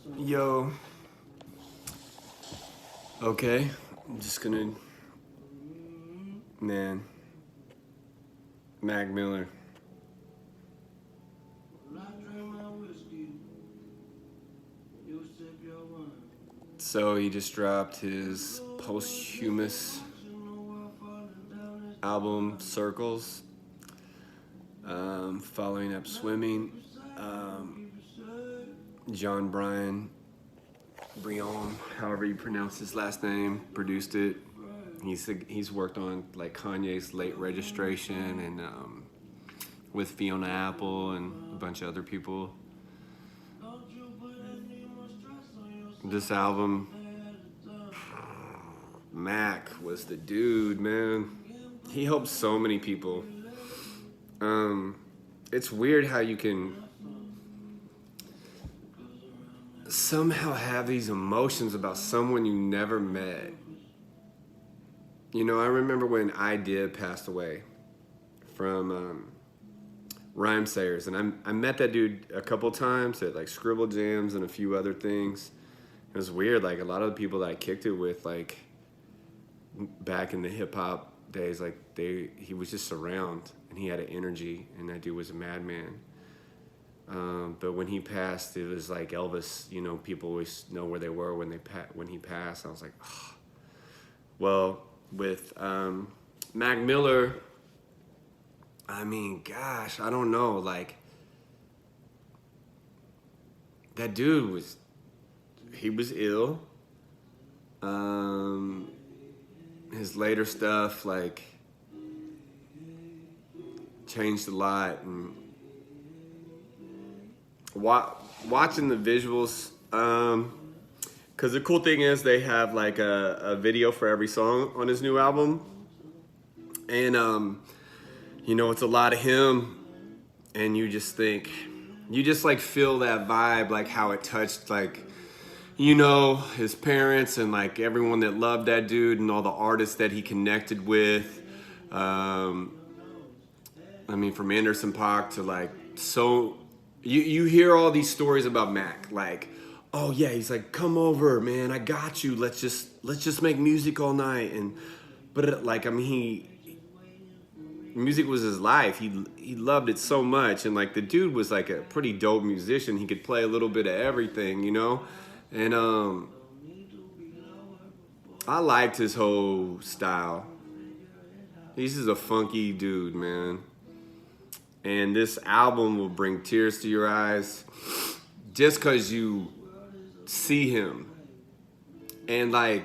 Yo, okay, I'm just gonna, man, Mac Miller. So he just dropped his posthumous album, Circles, following up Swimming. John Brion, however you pronounce his last name, produced it. He's worked on like Kanye's Late Registration and with Fiona Apple and a bunch of other people. This album, Mac was the dude, man. He helped so many people. It's weird how you can somehow have these emotions about someone you never met. You know, I remember when Idea passed away from Rhyme Sayers, and I met that dude a couple times at like Scribble Jams and a few other things. It was weird, like a lot of the people that I kicked it with, like back in the hip hop days, like he was just around and he had an energy, and that dude was a madman. But when he passed, it was like Elvis. You know, people always know where they were when he passed. I was like, oh. Well, with Mac Miller, I mean, gosh, I don't know. Like that dude was ill. His later stuff like changed a lot, and watching the visuals, because the cool thing is they have like a video for every song on his new album, and you know, it's a lot of him, and you just like feel that vibe, like how it touched, like, you know, his parents and like everyone that loved that dude and all the artists that he connected with. I mean, from Anderson .Paak to like, so you hear all these stories about Mac, like, oh yeah, he's like, come over, man, I got you. Let's just make music all night. But like, I mean, music was his life. He loved it so much, and like the dude was like a pretty dope musician. He could play a little bit of everything, you know. And I liked his whole style. He's just a funky dude, man. And this album will bring tears to your eyes just because you see him. And like,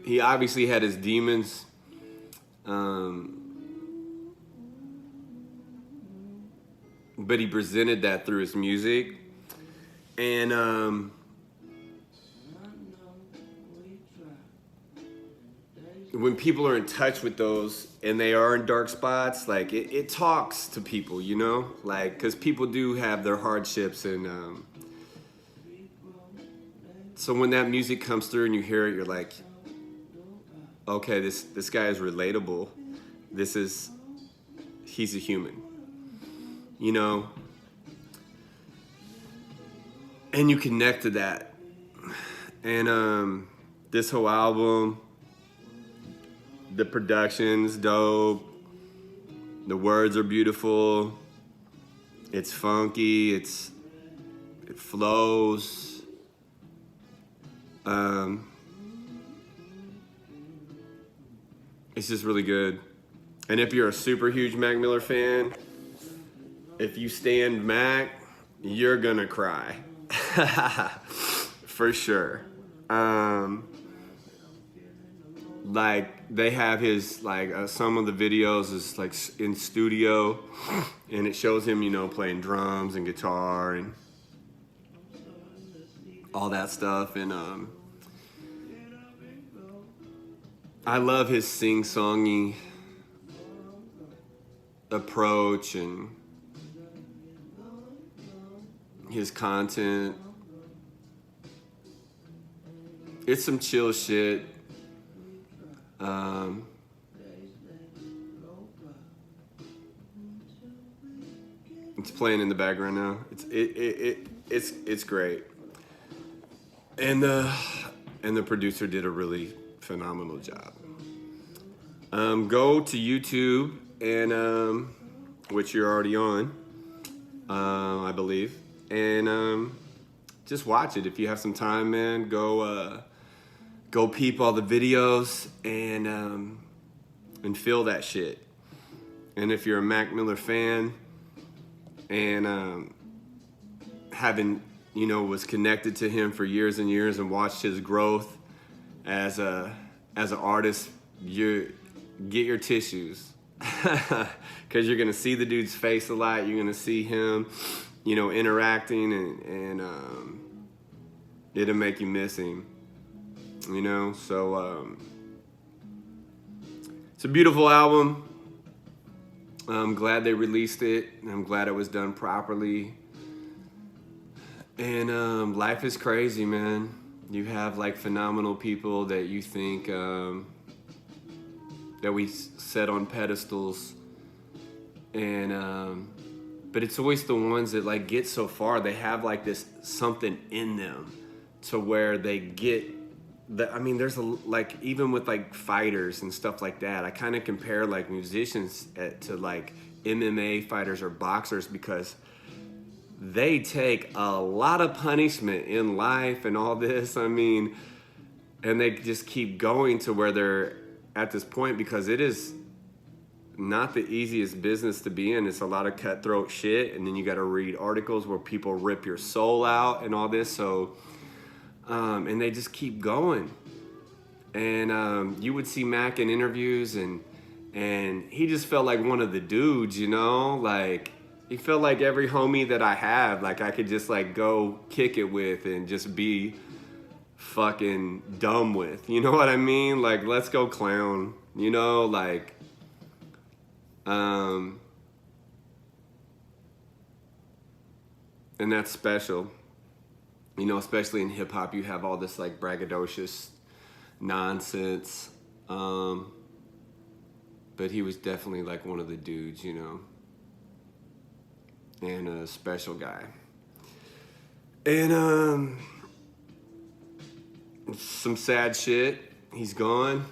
he obviously had his demons. But he presented that through his music. And when people are in touch with those and they are in dark spots, like it talks to people, you know, like, because people do have their hardships. And so when that music comes through and you hear it, you're like, okay, this guy is relatable. He's a human, you know, and you connect to that. And this whole album, the production's dope, the words are beautiful, it's funky, it flows. It's just really good. And if you're a super huge Mac Miller fan, if you stand Mac, you're gonna cry. For sure. Like they have his like some of the videos is like in studio, and it shows him, you know, playing drums and guitar and all that stuff. And I love his sing-songy approach and his content. It's some chill shit. It's playing in the background now. It's great. And the producer did a really phenomenal job. Go to YouTube and which you're already on, I believe, and just watch it if you have some time, man. Go peep all the videos and feel that shit. And if you're a Mac Miller fan and was connected to him for years and years and watched his growth as an artist, you get your tissues because you're gonna see the dude's face a lot. You're gonna see him, interacting, and it'll make you miss him. So it's a beautiful album. I'm glad they released it. I'm glad it was done properly. And life is crazy, man. You have like phenomenal people that you think that we set on pedestals, and but it's always the ones that like get so far. They have like this something in them to where they get. There's like even with like fighters and stuff like that. I kind of compare like musicians to like MMA fighters or boxers because they take a lot of punishment in life and all this. And they just keep going to where they're at this point because it is not the easiest business to be in. It's a lot of cutthroat shit, and then you got to read articles where people rip your soul out and all this. So. And they just keep going. And you would see Mac in interviews, and he just felt like one of the dudes, like he felt like every homie that I have, like I could just like go kick it with and just be fucking dumb with, you know what I mean? Like, let's go clown, like, and that's special. Especially in hip hop, you have all this like braggadocious nonsense. But he was definitely like one of the dudes, and a special guy. And some sad shit. He's gone.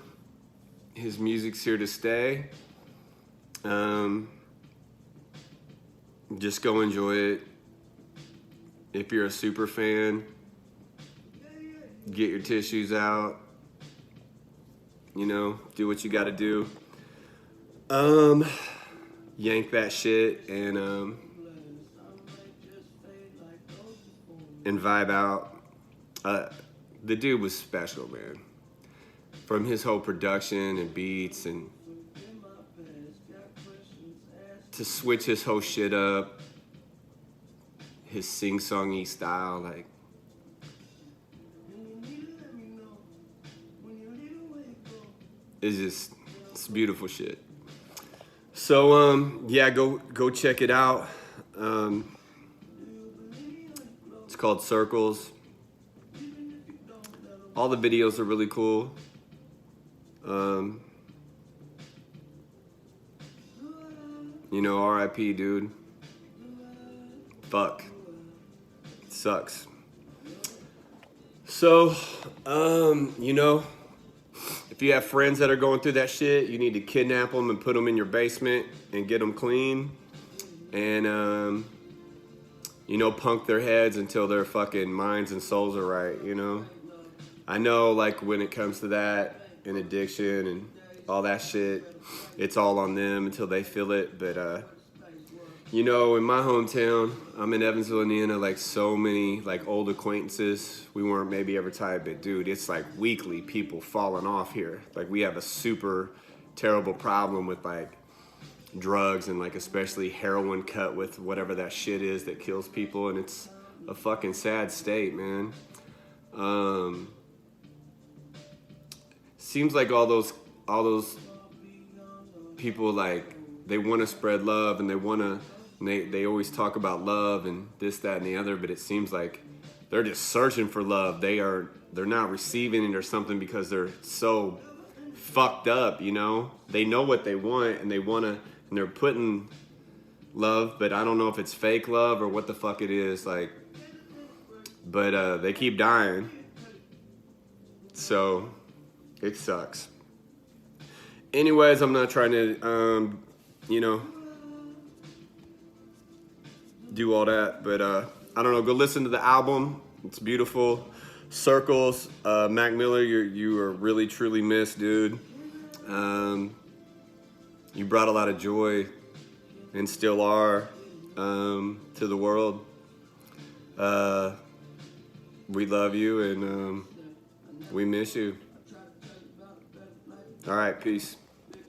His music's here to stay. Just go enjoy it. If you're a super fan, get your tissues out. Do what you got to do. Yank that shit and vibe out. The dude was special, man. From his whole production and beats, and to switch his whole shit up. His sing-songy style, like, it's beautiful shit. So yeah, go check it out. It's called Circles. All the videos are really cool. R.I.P. dude. Fuck. Sucks. So, if you have friends that are going through that shit, you need to kidnap them and put them in your basement and get them clean, and punk their heads until their fucking minds and souls are right. I know, like, when it comes to that and addiction and all that shit, it's all on them until they feel it. But in my hometown, I'm in Evansville, Indiana, like so many like old acquaintances. We weren't maybe ever tied, but dude, it's like weekly people falling off here. Like we have a super terrible problem with like drugs and like especially heroin cut with whatever that shit is that kills people, and it's a fucking sad state, man. Seems like all those people, like, they want to spread love and they always talk about love and this, that, and the other, but it seems like they're just searching for love. They're not receiving it or something because they're so fucked up, They know what they want and they want to, and they're putting love, but I don't know if it's fake love or what the fuck it is. Like, but they keep dying, so it sucks. Anyways, I'm not trying to, you know, do all that, but I don't know. Go listen to the album. It's beautiful. Circles, Mac Miller, you are really truly missed, dude. You brought a lot of joy and still are to the world. We love you and we miss you. All right, peace.